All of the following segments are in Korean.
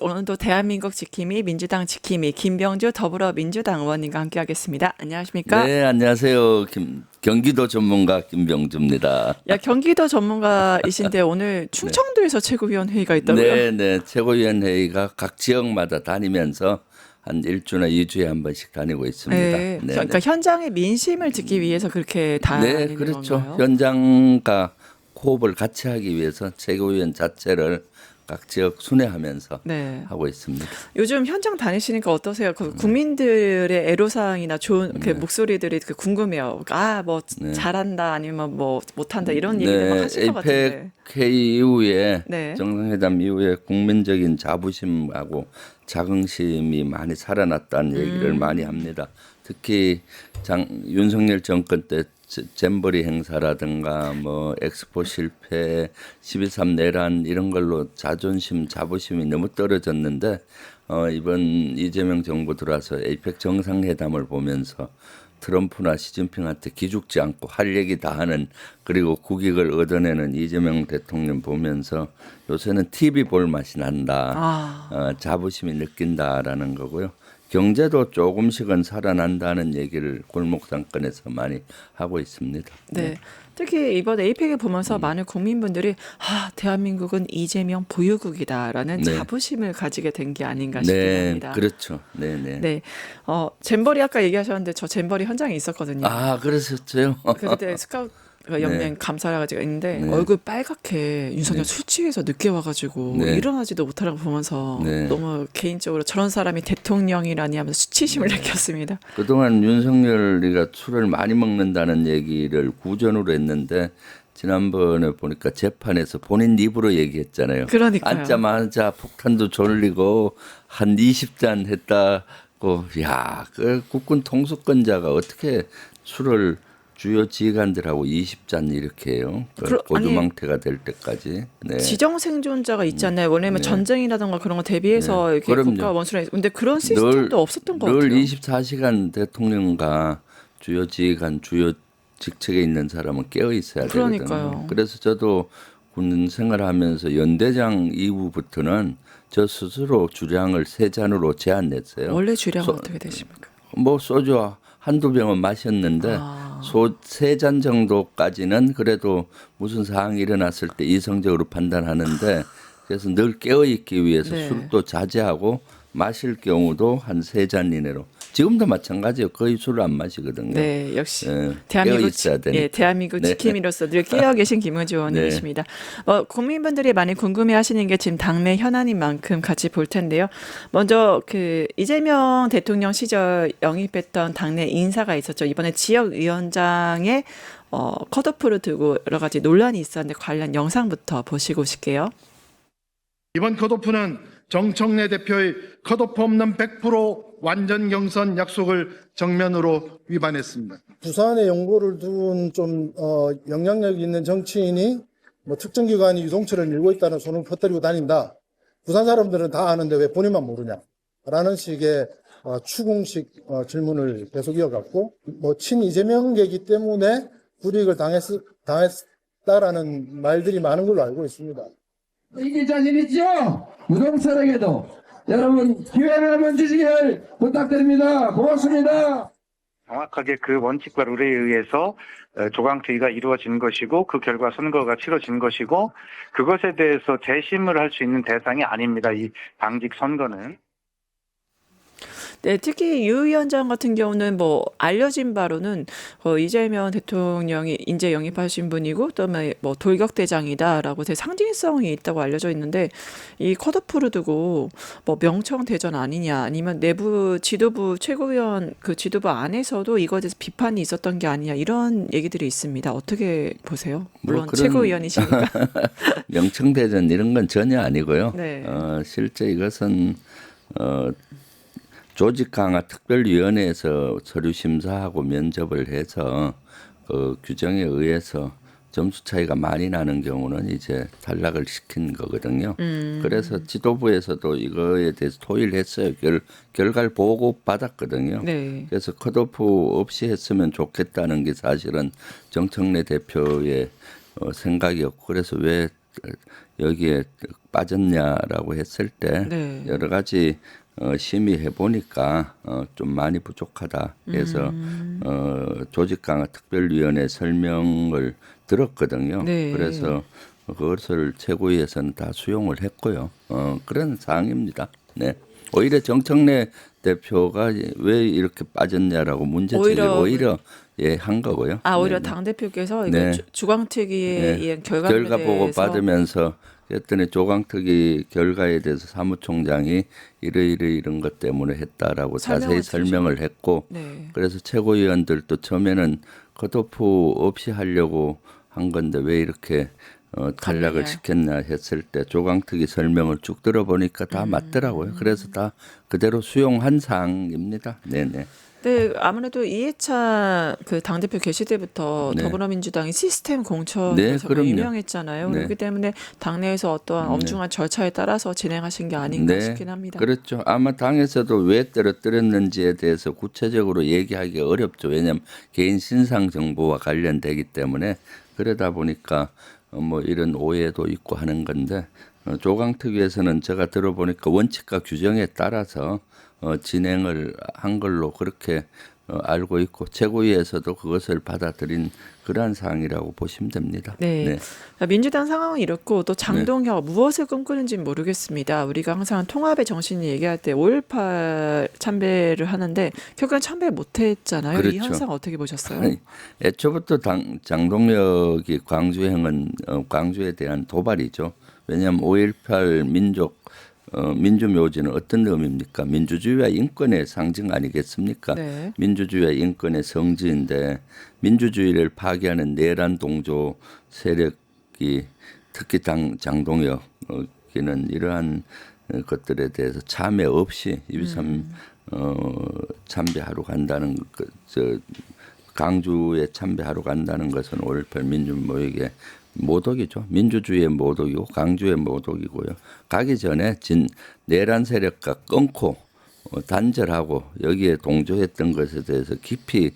오늘도 대한민국 지킴이 민주당 지킴이 김병주 더불어민주당 의원님과 함께하겠습니다. 안녕하십니까? 네, 안녕하세요. 경기도 전문가 김병주입니다. 야, 경기도 전문가이신데 오늘 충청도에서 최고위원 회의가 있다고요? 네. 최고위원 회의가 각 지역마다 다니면서 한 1주나 2주에 한 번씩 다니고 있습니다. 네. 그러니까 현장의 민심을 듣기 위해서 그렇게 다니는 네, 그렇죠. 건가요? 현장과 호흡을 같이 하기 위해서 최고위원 자체를 각 지역 순회하면서 네. 하고 있습니다. 요즘 현장 다니시니까 어떠세요? 그 국민들의 애로사항이나 좋은 그 목소리들이 그 궁금해요. 아, 뭐 잘한다 아니면 뭐 못한다 이런 얘기들 막 하실 것 같은데. 에이펙 회의 이후에 네. 정상회담 이후에 국민적인 자부심하고 자긍심이 많이 살아났다는 얘기를 많이 합니다. 특히 윤석열 정권 때 잼버리 행사라든가 뭐 엑스포 실패, 12.3 내란 이런 걸로 자부심이 너무 떨어졌는데 이번 이재명 정부 들어와서 에이펙 정상회담을 보면서 트럼프나 시진핑한테 기죽지 않고 할 얘기 다 하는, 그리고 국익을 얻어내는 이재명 대통령 보면서 요새는 TV 볼 맛이 난다. 자부심이 느낀다라는 거고요. 경제도 조금씩은 살아난다는 얘기를 골목 상권에서 많이 하고 있습니다. 네. 특히 이번 에이펙을 보면서 많은 국민분들이 대한민국은 이재명 보유국이다라는 자부심을 가지게 된 게 아닌가 싶긴 합니다. 그렇죠. 네. 잼버리 아까 얘기하셨는데 저 잼버리 현장에 있었거든요. 그러셨어요? 그때 스카우트 연맹 감사해가지고 있는데 얼굴 빨갛게 윤석열 술 취해서 늦게 와가지고 일어나지도 못하라고 보면서 너무 개인적으로 저런 사람이 대통령이라니 하면서 수치심을 느꼈습니다. 그동안 윤석열이가 술을 많이 먹는다는 얘기를 구전으로 했는데 지난번에 보니까 재판에서 본인 입으로 얘기했잖아요. 그러니까요. 앉자마자 폭탄도 졸리고 한 20잔 했다고. 그 국군 통수권자가 어떻게 술을 주요 지휘관들하고 20잔 이렇게 해요. 고주망태가 될 때까지. 네. 지정 생존자가 있지 않나요? 원래는 전쟁이라든가 그런 거 대비해서 이렇게 국가 원수를 근데 그런 시스템도 없었던 것 같아요. 늘 24시간 대통령과 주요 지휘관, 주요 직책에 있는 사람은 깨어 있어야 되거든요. 그러니까요. 그래서 저도 군 생활하면서 연대장 이후부터는 저 스스로 주량을 3잔으로 제한했어요. 원래 주량은 어떻게 되십니까? 뭐 소주 한두 병은 마셨는데 3잔 정도까지는 그래도 무슨 사항이 일어났을 때 이성적으로 판단하는데, 그래서 늘 깨어있기 위해서 술도 자제하고 마실 경우도 한 3잔 이내로. 지금도 마찬가지예요. 거의 술을 안 마시거든요. 네, 역시 대한민국 지킴이로서 늘 깨어 계신 김은주 의원님이십니다. 국민분들이 많이 궁금해하시는 게 지금 당내 현안인 만큼 같이 볼 텐데요. 먼저 그 이재명 대통령 시절 영입했던 당내 인사가 있었죠. 이번에 지역위원장의 컷오프를 두고 여러 가지 논란이 있었는데 관련 영상부터 보시고 오실게요. 이번 컷오프는 정청래 대표의 컷오프 없는 100% 완전 경선 약속을 정면으로 위반했습니다. 부산에 연고를 둔 좀 영향력 있는 정치인이 뭐 특정 기관이 유동철을 밀고 있다는 소문을 퍼뜨리고 다닌다. 부산 사람들은 다 아는데 왜 본인만 모르냐? 라는 식의 추궁식 질문을 계속 이어갔고, 뭐 친 이재명계이기 때문에 불이익을 당했다라는 말들이 많은 걸로 알고 있습니다. 이길 자신 있죠? 유동철에게도 여러분 기회를 한번 주시길 부탁드립니다. 고맙습니다. 정확하게 그 원칙과 룰에 의해서 조강투의가 이루어진 것이고 그 결과 선거가 치러진 것이고 그것에 대해서 재심을 할 수 있는 대상이 아닙니다. 이 당직 선거는. 네, 특히 유 위원장 같은 경우는 뭐 알려진 바로는 이재명 대통령이 인재 영입하신 분이고 또 뭐 돌격대장이다라고 되게 상징성이 있다고 알려져 있는데, 이 컷오프를 두고 뭐 명청대전 아니냐 아니면 내부 지도부 최고위원 그 지도부 안에서도 이거에 대해서 비판이 있었던 게 아니냐 이런 얘기들이 있습니다. 어떻게 보세요? 물론 최고위원이시니까. 명청대전 이런 건 전혀 아니고요. 네. 실제 이것은 조직 강화 특별위원회에서 서류 심사하고 면접을 해서 그 규정에 의해서 점수 차이가 많이 나는 경우는 이제 탈락을 시킨 거거든요. 그래서 지도부에서도 이거에 대해서 토의를 했어요. 결과를 보고 받았거든요. 네. 그래서 컷오프 없이 했으면 좋겠다는 게 사실은 정청래 대표의 생각이었고, 그래서 왜 여기에 빠졌냐라고 했을 때 네. 여러 가지 심의해 보니까 좀 많이 부족하다 해서 조직 강화 특별위원회 설명을 들었거든요. 네. 그래서 그것을 최고위에서는 다 수용을 했고요. 그런 사항입니다. 네. 오히려 정청래 대표가 왜 이렇게 빠졌냐라고 문제제기를 오히려 한 거고요. 오히려 네, 네. 당 대표께서 이거 네. 주광특위의 네. 결과에 결과 보고 대해서 받으면서 그랬더니 조강특위 결과에 대해서 사무총장이 이런 것 때문에 했다라고 자세히 설명을 했고 네. 그래서 최고위원들도 처음에는 컷오프 없이 하려고 한 건데 왜 이렇게 탈락을 강행할. 시켰냐 했을 때 조강특위 설명을 쭉 들어보니까 다 맞더라고요. 그래서 다 그대로 수용한 사항입니다. 네네. 네, 아무래도 이해찬 그 당대표 계실 때부터 네. 더불어민주당이 시스템 네, 공천에서 그럼요. 유명했잖아요. 네. 그렇기 때문에 당내에서 어떠한 엄중한 절차에 따라서 진행하신 게 아닌가 싶긴 합니다. 그렇죠. 아마 당에서도 왜 떨어뜨렸는지에 대해서 구체적으로 얘기하기 어렵죠. 왜냐하면 개인 신상 정보와 관련되기 때문에 그러다 보니까 뭐 이런 오해도 있고 하는 건데 조강특위에서는 제가 들어보니까 원칙과 규정에 따라서 진행을 한 걸로 그렇게 알고 있고 최고위에서도 그것을 받아들인 그러한 사항이라고 보시면 됩니다. 네. 민주당 상황은 이렇고 또 장동혁 무엇을 꿈꾸는지 모르겠습니다. 우리가 항상 통합의 정신을 얘기할 때 5.18 참배를 하는데 결국은 참배 못했잖아요. 이 그렇죠. 현상 어떻게 보셨어요? 아니, 애초부터 장동혁이 광주행은 광주에 대한 도발이죠. 왜냐하면 5.18 민주묘지는 어떤 의미입니까? 민주주의와 인권의 상징 아니겠습니까? 네. 민주주의와 인권의 성지인데 민주주의를 파괴하는 내란 동조 세력이 특히 장동혁이는 이러한 것들에 대해서 참여 없이 2.3 참배하러 간다는 강주에 참배하러 간다는 것은 5.18 민주모욕의 모독이죠. 민주주의의 모독이고 강주의 모독이고요. 가기 전에 내란 세력과 끊고 단절하고 여기에 동조했던 것에 대해서 깊이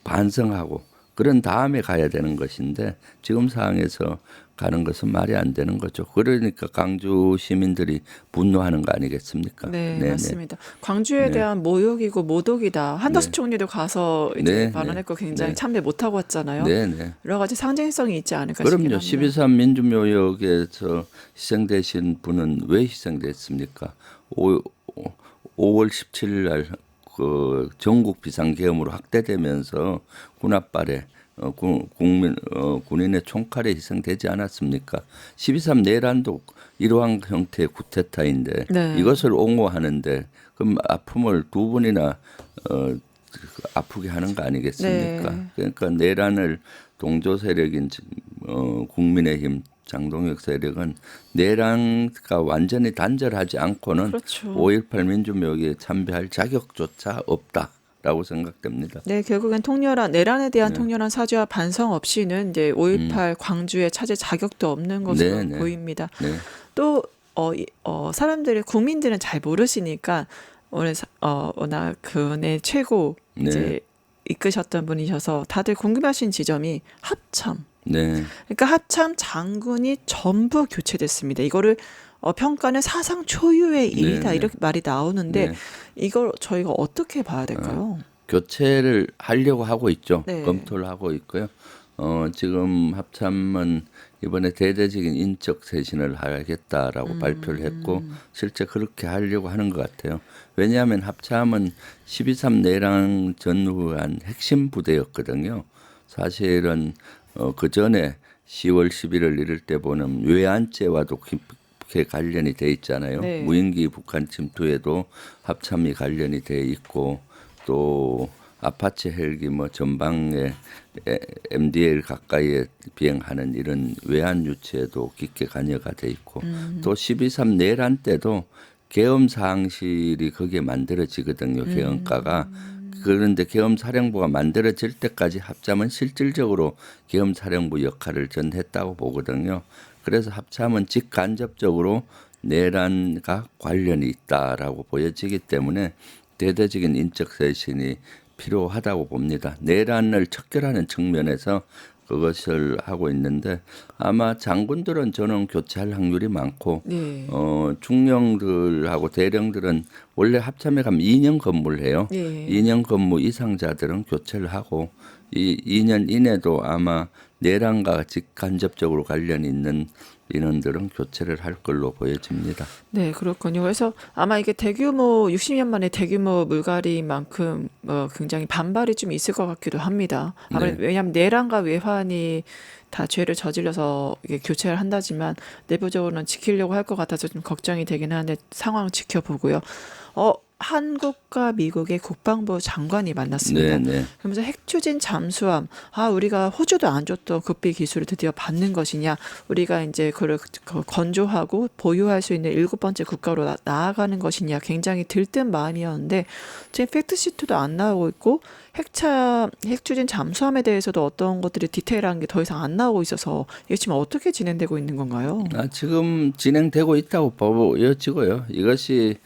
반성하고 그런 다음에 가야 되는 것인데 지금 상황에서 가는 것은 말이 안 되는 거죠. 그러니까 강주 시민들이 분노하는 거 아니겠습니까? 네, 네네. 맞습니다. 광주에 네. 대한 모욕이고 모독이다. 한덕수 네. 총리도 가서 이제 네, 발언했고 굉장히 네. 참배 못하고 왔잖아요. 네네. 여러 가지 상징성이 있지 않을까 싶긴 그럼요. 합니다. 12.3 민주묘역에서 희생되신 분은 왜 희생됐습니까? 5월 17일 날 그 전국 비상계엄으로 확대되면서 군합발에 군인의 총칼에 희생되지 않았습니까? 12.3 내란도 이러한 형태의 쿠데타인데 네. 이것을 옹호하는데 그럼 아픔을 두 번이나 아프게 하는 거 아니겠습니까? 네. 그러니까 내란을 동조 세력인 국민의힘 장동혁 세력은 내란과 완전히 단절하지 않고는 그렇죠. 5.18 민주묘역에 참배할 자격조차 없다라고 생각됩니다. 네, 결국엔 내란에 대한 통렬한 사죄와 반성 없이는 이제 5.18 광주에 찾을 자격도 없는 것으로 네, 네. 보입니다. 네. 또 사람들이 국민들은 잘 모르시니까 오늘 워낙 그네 최고 네. 이제 이끄셨던 분이셔서 다들 궁금하신 지점이 합참. 네. 그러니까 합참 장군이 전부 교체됐습니다. 이거를 평가는 사상 초유의 일이다 네. 이렇게 말이 나오는데 네. 이걸 저희가 어떻게 봐야 될까요? 교체를 하려고 하고 있죠. 네. 검토를 하고 있고요. 지금 합참은 이번에 대대적인 인적 쇄신을 하겠다라고 발표를 했고 실제 그렇게 하려고 하는 것 같아요. 왜냐하면 합참은 12.3 내란 전후한 핵심 부대였거든요. 사실은 그 전에 10월 11월 이럴 때 보면 외환죄와도 깊게 관련이 돼 있잖아요. 네. 무인기 북한 침투에도 합참이 관련이 돼 있고 또 아파치 헬기 뭐 전방에 MDL 가까이에 비행하는 이런 외환 유치에도 깊게 관여가 돼 있고 또 12.3 내란 때도 계엄 사항실이 거기에 만들어지거든요. 계엄과가. 그런데 계엄사령부가 만들어질 때까지 합참은 실질적으로 계엄사령부 역할을 전 했다고 보거든요. 그래서 합참은 직간접적으로 내란과 관련이 있다라고 보여지기 때문에 대대적인 인적 쇄신이 필요하다고 봅니다. 내란을 척결하는 측면에서 그것을 하고 있는데 아마 장군들은 저는 교체할 확률이 많고 네. 중령들하고 대령들은 원래 합참에 가면 2년 근무를 해요. 네. 2년 근무 이상자들은 교체를 하고 이 2년 이내도 아마 내란과 직간접적으로 관련 있는 인원들은 교체를 할 걸로 보여집니다. 네, 그렇군요. 그래서 아마 이게 대규모 60년 만에 대규모 물갈이만큼 굉장히 반발이 좀 있을 것 같기도 합니다. 아무래도 네. 왜냐하면 내란과 외환이 다 죄를 저질러서 이게 교체를 한다지만 내부적으로는 지키려고 할 것 같아서 좀 걱정이 되긴 하는데 상황 지켜보고요. 한국과 미국의 국방부 장관이 만났습니다. 네. 그러면서 핵추진 잠수함, 우리가 호주도 안 줬던 극비 기술을 드디어 받는 것이냐, 우리가 이제 그걸 건조하고 보유할 수 있는 7번째 국가로 나아가는 것이냐, 굉장히 들뜬 마음이었는데 지금 팩트시트도 안 나오고 있고 핵추진 잠수함에 대해서도 어떤 것들이 디테일한 게 더 이상 안 나오고 있어서 이게 지금 어떻게 진행되고 있는 건가요? 지금 진행되고 있다고 보여지고요. 이것이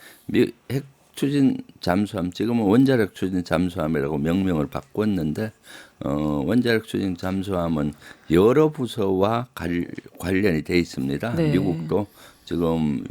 핵 추진 잠수함, 지금은 원자력 추진 잠수함이라고 명명을 바꿨는데 원자력 추진 잠수함은 여러 부서와 관련이 돼 있습니다. 네. 미국도 지금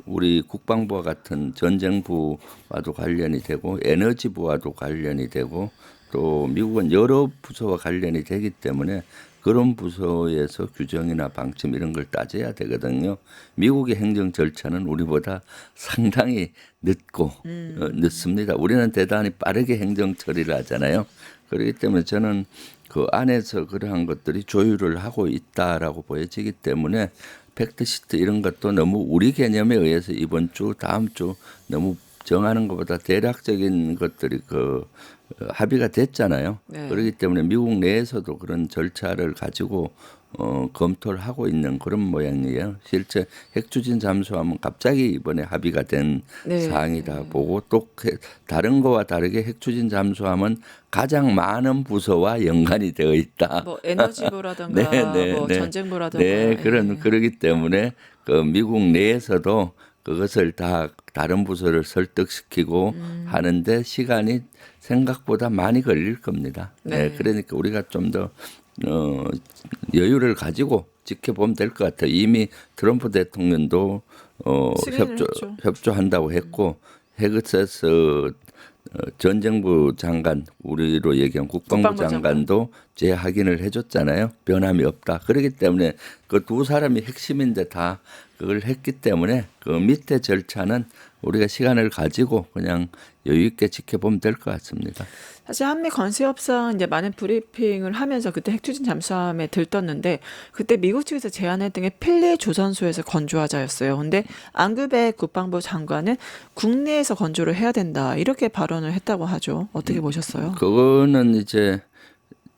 우리 국방부와 같은 전쟁부와도 관련이 되고 에너지부와도 관련이 되고 또 미국은 여러 부서와 관련이 되기 때문에 그런 부서에서 규정이나 방침 이런 걸 따져야 되거든요. 미국의 행정 절차는 우리보다 상당히 늦습니다. 우리는 대단히 빠르게 행정 처리를 하잖아요. 그렇기 때문에 저는 그 안에서 그러한 것들이 조율을 하고 있다라고 보여지기 때문에 팩트시트 이런 것도 너무 우리 개념에 의해서 이번 주, 다음 주 너무 정하는 것보다 대략적인 것들이 합의가 됐잖아요. 네. 그렇기 때문에 미국 내에서도 그런 절차를 가지고 검토를 하고 있는 그런 모양이에요. 실제 핵추진 잠수함은 갑자기 이번에 합의가 된 네. 사항이다 보고 또 다른 거와 다르게 핵추진 잠수함은 가장 많은 부서와 연관이 되어 있다. 뭐 에너지부라든가 뭐 전쟁부라든가 그러기 때문에 미국 내에서도 그것을 다 다른 부서를 설득시키고 하는데 시간이 생각보다 많이 걸릴 겁니다. 네. 그러니까 우리가 좀 더 여유를 가지고 지켜보면 될 것 같아요. 이미 트럼프 대통령도 승인을 했죠. 협조한다고 했고 헤그세스 전쟁부 장관, 우리로 얘기한 국방부 장관도 재확인을 해줬잖아요. 변함이 없다. 그렇기 때문에 그 두 사람이 핵심인데 다 그걸 했기 때문에 그 밑에 절차는 우리가 시간을 가지고 그냥 여유 있게 지켜보면 될 것 같습니다. 사실 한미 건세 협상 이제 많은 브리핑을 하면서 그때 핵추진 잠수함에 들떴는데 그때 미국 측에서 제안했던 게 필리 조선소에서 건조하자였어요. 근데 안규백 국방부 장관은 국내에서 건조를 해야 된다 이렇게 발언을 했다고 하죠. 어떻게 보셨어요? 그거는 이제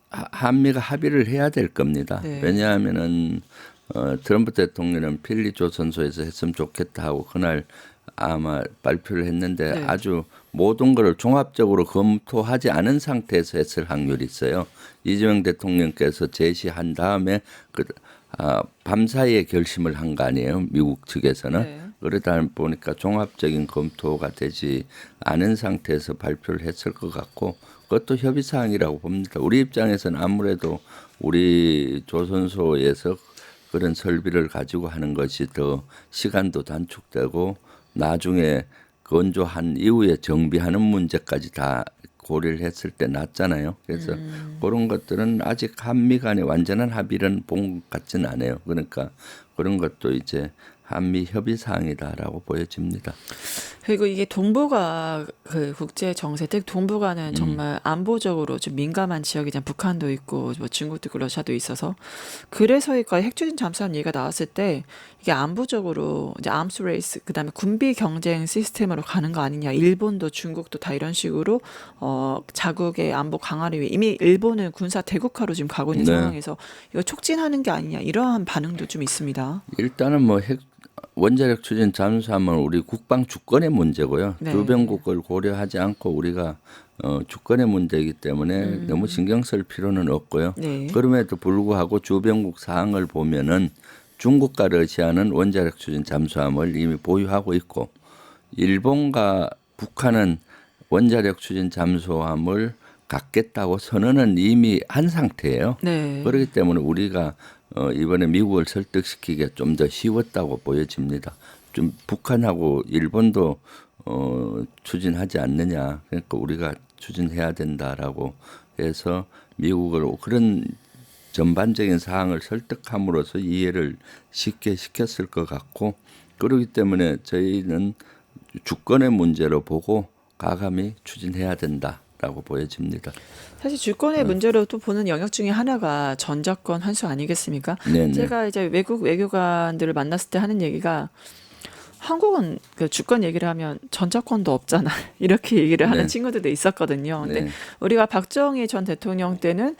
한미가 합의를 해야 될 겁니다. 네. 왜냐하면은 트럼프 대통령은 필리 조선소에서 했으면 좋겠다 하고 그날 아마 발표를 했는데 네. 아주 모든 것을 종합적으로 검토하지 않은 상태에서 했을 확률이 있어요. 이재명 대통령께서 제시한 다음에 밤사이에 결심을 한 거 아니에요. 미국 측에서는. 네. 그러다 보니까 종합적인 검토가 되지 않은 상태에서 발표를 했을 것 같고 그것도 협의사항이라고 봅니다. 우리 입장에서는 아무래도 우리 조선소에서 그런 설비를 가지고 하는 것이 더 시간도 단축되고 나중에 건조한 이후에 정비하는 문제까지 다 고려를 했을 때 낫잖아요. 그래서 그런 것들은 아직 한미 간의 완전한 합의는 본 것 같지는 않아요. 그러니까 그런 것도 이제 한미 협의 사항이다라고 보여집니다. 그리고 이게 동북아 그 국제 정세, 특히 동북아는 정말 안보적으로 좀 민감한 지역이잖아요. 북한도 있고 뭐 중국도 있고 러시아도 있어서 그래서일까 핵추진 잠수함 얘기가 나왔을 때 이게 안보적으로 이제 암스 레이스 그다음에 군비 경쟁 시스템으로 가는 거 아니냐. 일본도 중국도 다 이런 식으로 자국의 안보 강화를 위해 이미 일본은 군사 대국화로 지금 가고 있는 네. 상황에서 이거 촉진하는 게 아니냐 이러한 반응도 좀 있습니다. 일단은 뭐 원자력 추진 잠수함은 우리 국방 주권의 문제고요. 네. 주변국을 고려하지 않고 우리가 주권의 문제이기 때문에 너무 신경 쓸 필요는 없고요. 네. 그럼에도 불구하고 주변국 사항을 보면은 중국과 러시아는 원자력 추진 잠수함을 이미 보유하고 있고 일본과 북한은 원자력 추진 잠수함을 갖겠다고 선언은 이미 한 상태예요. 네. 그렇기 때문에 우리가 이번에 미국을 설득시키기가 좀 더 쉬웠다고 보여집니다. 좀 북한하고 일본도 추진하지 않느냐. 그러니까 우리가 추진해야 된다라고 해서 미국을 그런 전반적인 사항을 설득함으로써 이해를 쉽게 시켰을 것 같고 그렇기 때문에 저희는 주권의 문제로 보고 가감히 추진해야 된다라고 보여집니다. 사실 주권의 문제로 또 보는 영역 중에 하나가 전자권 환수 아니겠습니까? 네네. 제가 이제 외국 외교관들을 만났을 때 하는 얘기가 한국은 그 주권 얘기를 하면 전자권도 없잖아. 이렇게 얘기를 하는 네. 친구들도 있었거든요. 근데 네. 우리가 박정희 전 대통령 때는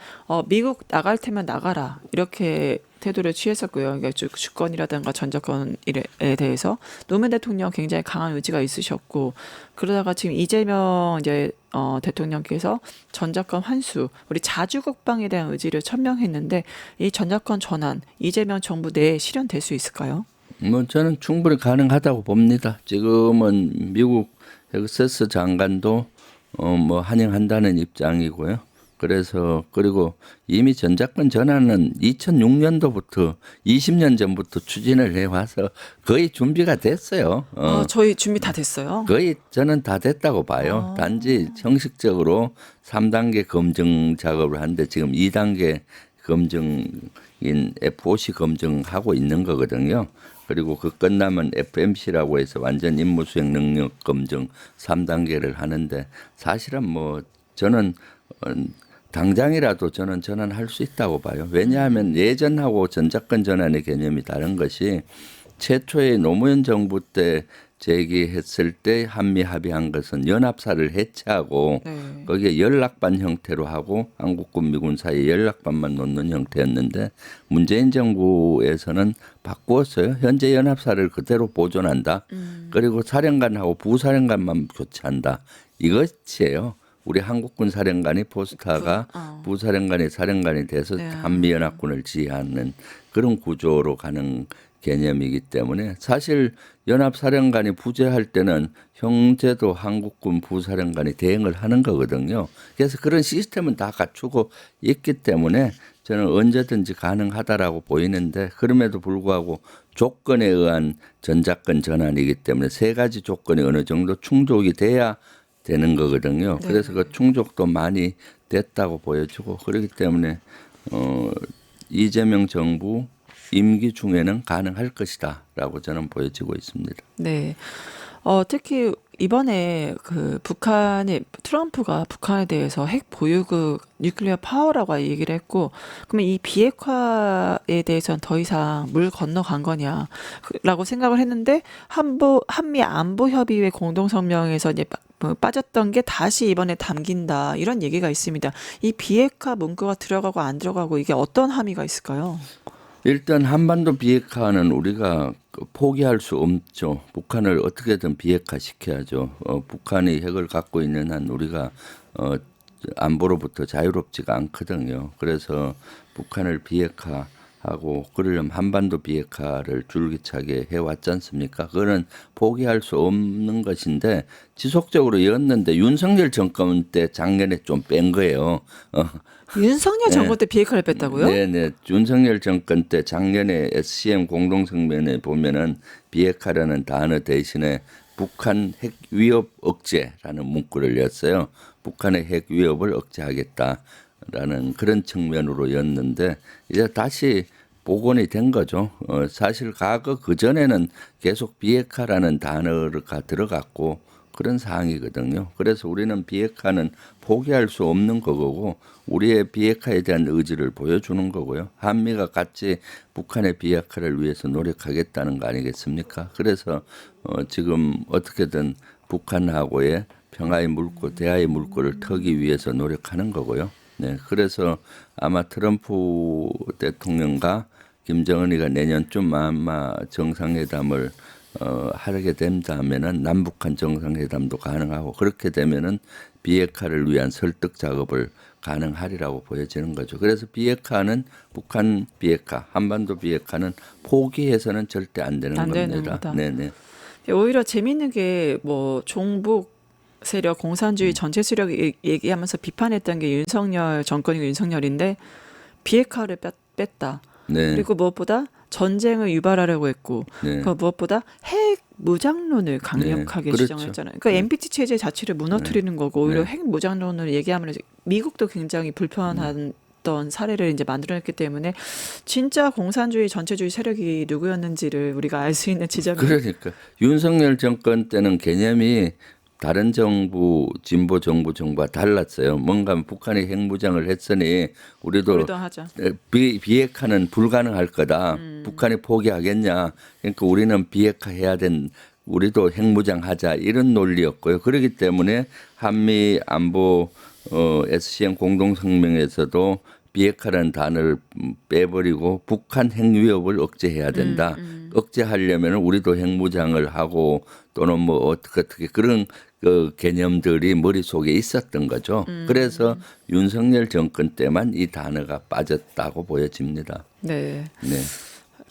미국 나갈 테면 나가라. 이렇게 태도를 취했었고요. 그러니까 주권이라든가 전자권에 대해서 노무현 대통령 굉장히 강한 의지가 있으셨고 그러다가 지금 이재명 이제 대통령께서 전자권 환수, 우리 자주국방에 대한 의지를 천명했는데 이 전자권 전환 이재명 정부 내에 실현될 수 있을까요? 뭐 저는 충분히 가능하다고 봅니다. 지금은 미국 엑세스 장관도 뭐 환영한다는 입장이고요. 그래서 그리고 이미 전자권 전환은 2006년도부터 20년 전부터 추진을 해와서 거의 준비가 됐어요. 저희 준비 다 됐어요. 거의 저는 다 됐다고 봐요. 단지 형식적으로 3단계 검증 작업을 하는데 지금 2단계 검증인 FOC 검증하고 있는 거거든요. 그리고 그 끝나면 FMC라고 해서 완전 임무수행 능력 검증 3단계를 하는데 사실은 뭐 저는 당장이라도 저는 전환할 수 있다고 봐요. 왜냐하면 예전하고 전자권 전환의 개념이 다른 것이 최초의 노무현 정부 때 제기했을 때 한미 합의한 것은 연합사를 해체하고 네. 거기에 연락반 형태로 하고 한국군 미군 사이에 연락반만 놓는 형태였는데 문재인 정부에서는 바꾸었어요. 현재 연합사를 그대로 보존한다. 그리고 사령관하고 부사령관만 교체한다. 이것이에요. 우리 한국군 사령관이 포스타가 부사령관이 사령관이 돼서 네. 한미연합군을 지휘하는 그런 구조로 가는 개념이기 때문에 사실 연합사령관이 부재할 때는 형제도 한국군 부사령관이 대응을 하는 거거든요. 그래서 그런 시스템은 다 갖추고 있기 때문에 저는 언제든지 가능하다라고 보이는데 그럼에도 불구하고 조건에 의한 전자권 전환이기 때문에 세 가지 조건이 어느 정도 충족이 돼야 되는 거거든요. 네. 그래서 그 충족도 많이 됐다고 보여지고 그렇기 때문에 이재명 정부 임기 중에는 가능할 것이다라고 저는 보여지고 있습니다. 네. 특히 이번에 그 트럼프가 북한에 대해서 핵 보유국 뉴클리어 파워라고 얘기를 했고, 그러면 이 비핵화에 대해서는 더 이상 물 건너간 거냐라고 생각을 했는데 한미 안보협의회 공동성명에서 이제 빠졌던 게 다시 이번에 담긴다 이런 얘기가 있습니다. 이 비핵화 문구가 들어가고 안 들어가고 이게 어떤 함의가 있을까요? 일단 한반도 비핵화는 우리가 포기할 수 없죠. 북한을 어떻게든 비핵화시켜야죠. 북한이 핵을 갖고 있는 한 우리가 안보로부터 자유롭지가 않거든요. 그래서 북한을 비핵화하고 그러려면 한반도 비핵화를 줄기차게 해왔지 않습니까? 그거는 포기할 수 없는 것인데 지속적으로 이었는데 윤석열 정권 때 작년에 좀 뺀 거예요. 윤석열 정부 때 비핵화를 뺐다고요? 네네. 윤석열 정권 때 작년에 SCM 공동성명에 보면은 비핵화라는 단어 대신에 북한 핵 위협 억제라는 문구를 였어요. 북한의 핵 위협을 억제하겠다라는 그런 측면으로였는데 이제 다시 복원이 된 거죠. 사실 과거 그 전에는 계속 비핵화라는 단어가 들어갔고 그런 사항이거든요. 그래서 우리는 비핵화는 포기할 수 없는 거고 우리의 비핵화에 대한 의지를 보여주는 거고요. 한미가 같이 북한의 비핵화를 위해서 노력하겠다는 거 아니겠습니까? 그래서 지금 어떻게든 북한하고의 평화의 물꼬, 대화의 물꼬를 터기 위해서 노력하는 거고요. 네, 그래서 아마 트럼프 대통령과 김정은이가 내년쯤 아마 정상회담을 하게 된다면은 남북한 정상회담도 가능하고 그렇게 되면은 비핵화를 위한 설득 작업을 가능하리라고 보여지는 거죠. 그래서 비핵화는 북한 비핵화, 한반도 비핵화는 포기해서는 절대 안 되는 안 되는 겁니다. 거다. 네네. 오히려 재미있는 게 뭐 종북 세력, 공산주의 전체 세력 얘기하면서 비판했던 게 윤석열 정권이고 윤석열인데 비핵화를 뺐다. 네. 그리고 무엇보다 전쟁을 유발하려고 했고 네. 그 무엇보다 핵 무장론을 강력하게 네, 그렇죠. 주장했잖아요. 그러니까 NPT 체제 자체를 무너뜨리는 거고 오히려 핵 무장론을 얘기하면 미국도 굉장히 불편했던 사례를 이제 만들어냈기 때문에 진짜 공산주의 전체주의 세력이 누구였는지를 우리가 알 수 있는 지점이 그러니까 윤석열 정권 때는 개념이 다른 정부 진보 정부와 달랐어요. 뭔가 북한이 핵무장을 했으니 우리도 하죠. 비핵화는 불가능할 거다. 북한이 포기하겠냐. 그러니까 우리는 비핵화해야 우리도 핵무장하자 이런 논리였고요. 그렇기 때문에 한미 안보 SCM 공동성명에서도 비핵화라는 단어를 빼버리고 북한 핵 위협을 억제해야 된다. 억제하려면 우리도 핵무장을 하고 또는 뭐 어떻게 그런 그 개념들이 머릿속에 있었던 거죠. 그래서 윤석열 정권 때만 이 단어가 빠졌다고 보여집니다. 네. 네.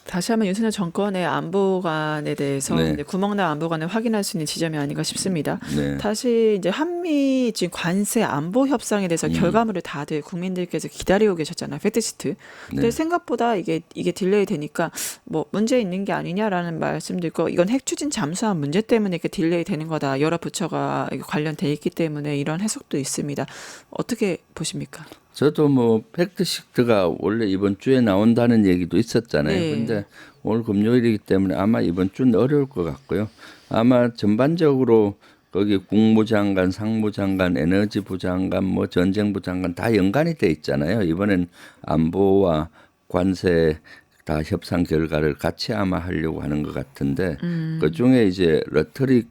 다시 한번 윤석열 정권의 안보관에 대해서 네. 이제 구멍난 안보관을 확인할 수 있는 지점이 아닌가 싶습니다. 네. 다시 이제 한미 지금 관세 안보 협상에 대해서 결과물을 다들 국민들께서 기다리고 계셨잖아요. 팩트시트. 근데 네. 생각보다 이게 딜레이 되니까 뭐 문제 있는 게 아니냐라는 말씀도 있고 이건 핵 추진 잠수함 문제 때문에 이렇게 딜레이 되는 거다. 여러 부처가 관련돼 있기 때문에 이런 해석도 있습니다. 어떻게 보십니까? 저도 뭐 팩트시트가 원래 이번 주에 나온다는 얘기도 있었잖아요. 네. 근데 오늘 금요일이기 때문에 아마 이번 주는 어려울 것 같고요. 아마 전반적으로 거기 국무장관, 상무장관, 에너지부 장관, 뭐 전쟁부 장관 다 연관이 돼 있잖아요. 이번엔 안보와 관세 다 협상 결과를 같이 아마 하려고 하는 것 같은데 그 중에 이제 러트릭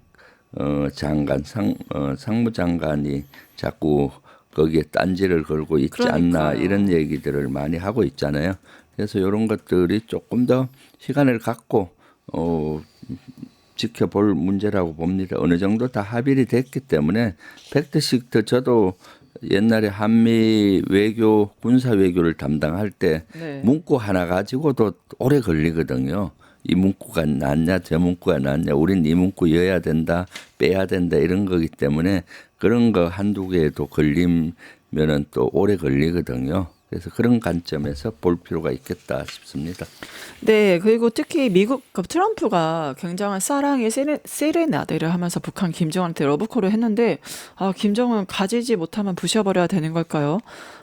장관, 상무장관이 자꾸 거기에 딴지를 걸고 있지 않나 그러니까요. 이런 얘기들을 많이 하고 있잖아요. 그래서 이런 것들이 조금 더 시간을 갖고 지켜볼 문제라고 봅니다. 어느 정도 다 합의가 됐기 때문에 팩트시트 저도 옛날에 한미 외교 군사 외교를 담당할 때 네. 문구 하나 가지고도 오래 걸리거든요. 이 문구가 낫냐 저 문구가 낫냐 우린 이 문구 여야 된다 빼야 된다 이런 거기 때문에 그런 거 한두 개도 걸리면은 또 오래 걸리거든요. 그래서 그런 관점에서 볼 필요가 있겠다 싶습니다. 네, 그리고 특히 미국 트럼프가 굉장한 사랑의 세레나데를 하면서 북한 김정은한테 러브콜을 했는데 김정은 가지지 못하면 부셔버려야 되는 걸까요?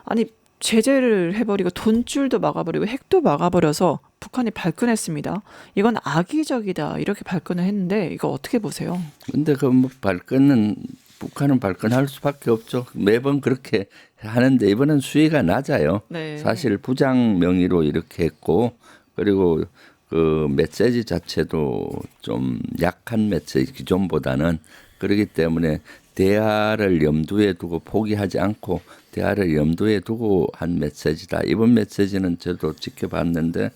아니 제재를 해버리고 돈줄도 막아버리고 핵도 막아버려서 북한이 발끈했습니다. 이건 악의적이다 이렇게 발끈을 했는데 이거 어떻게 보세요? 근데 그 뭐 발끈은 북한은 발끈할 수밖에 없죠. 매번 그렇게 하는데 이번엔 수위가 낮아요. 네. 사실 부장 명의로 이렇게 했고 그리고 그 메시지 자체도 좀 약한 메시지 기존보다는 그렇기 때문에 대화를 염두에 두고 포기하지 않고 대화를 염두에 두고 한 메시지다. 이번 메시지는 저도 지켜봤는데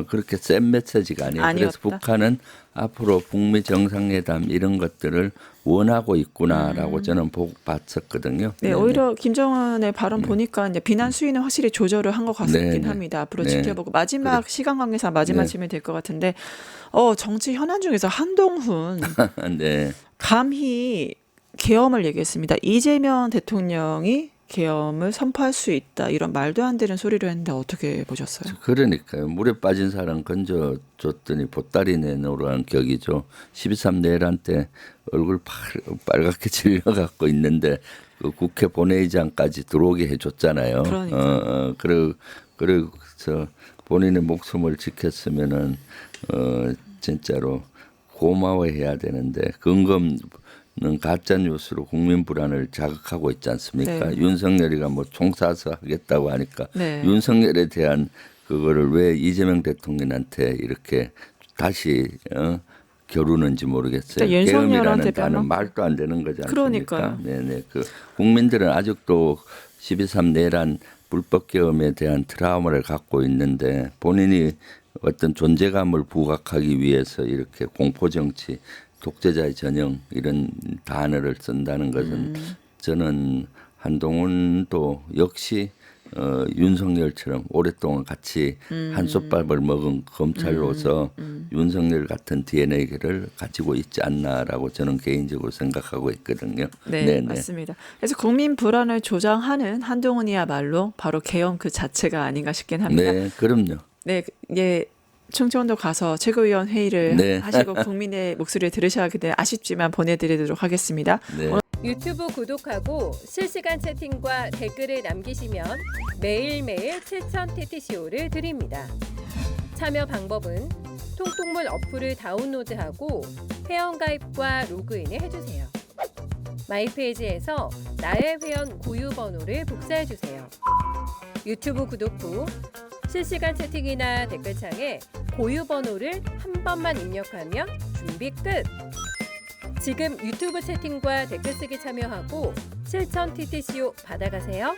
그렇게 센 메시지가 아니에요. 아니었다. 그래서 북한은 앞으로 북미 정상회담 이런 것들을 원하고 있구나라고 저는 봤었거든요. 네, 오히려 김정은의 발언 보니까 이제 비난 수위는 확실히 조절을 한 것 같긴 네네. 합니다. 앞으로 네. 지켜보고 마지막 시간 관계상 마지막 네. 질문이 될 것 같은데 정치 현안 중에서 한동훈 네. 감히 계엄을 얘기했습니다. 이재명 대통령이 계엄을 선포할 수 있다 이런 말도 안 되는 소리를 했는데 어떻게 보셨어요? 그러니까요. 물에 빠진 사람 건져줬더니 보따리 내놓으라는 격이죠. 12.3 내란 때 얼굴 빨갛게 질려갖고 있는데 그 국회 본회의장까지 들어오게 해줬잖아요. 그래서 본인의 목숨을 지켰으면은 진짜로 고마워해야 되는데 근검 는 가짜 뉴스로 국민 불안을 자극하고 있지 않습니까? 네. 윤석열이가 뭐 총 쏴서 하겠다고 하니까 네. 윤석열에 대한 그거를 왜 이재명 대통령한테 이렇게 다시 겨루는지 모르겠어요. 그러니까 윤석열한테 계엄이라는 단어 빼놓고. 말도 안 되는 거지 않습니까? 그러니까요. 네네. 그 국민들은 아직도 12.3 내란 불법 계엄에 대한 트라우마를 갖고 있는데 본인이 어떤 존재감을 부각하기 위해서 이렇게 공포 정치 독재자의 전형 이런 단어를 쓴다는 것은 저는 한동훈도 역시 윤석열처럼 오랫동안 같이 한솥밥을 먹은 검찰로서 윤석열 같은 DNA를 가지고 있지 않나라고 저는 개인적으로 생각하고 있거든요. 네, 네네. 맞습니다. 그래서 국민 불안을 조장하는 한동훈이야말로 바로 개헌 그 자체가 아닌가 싶긴 합니다. 네, 그럼요. 네, 예. 충청도 가서 최고위원 회의를 네. 하시고 국민의 목소리를 들으셔야 하기 때문에 아쉽지만 보내드리도록 하겠습니다. 네. 유튜브 구독하고 실시간 채팅과 댓글을 남기시면 매일매일 실천 TTCO를 드립니다. 참여 방법은 통통물 어플을 다운로드하고 회원가입과 로그인을 해주세요. 마이페이지에서 나의 회원 고유 번호를 복사해주세요. 유튜브 구독 후 실시간 채팅이나 댓글창에 고유 번호를 한 번만 입력하면 준비 끝! 지금 유튜브 채팅과 댓글 쓰기 참여하고 실천 TTCO 받아가세요.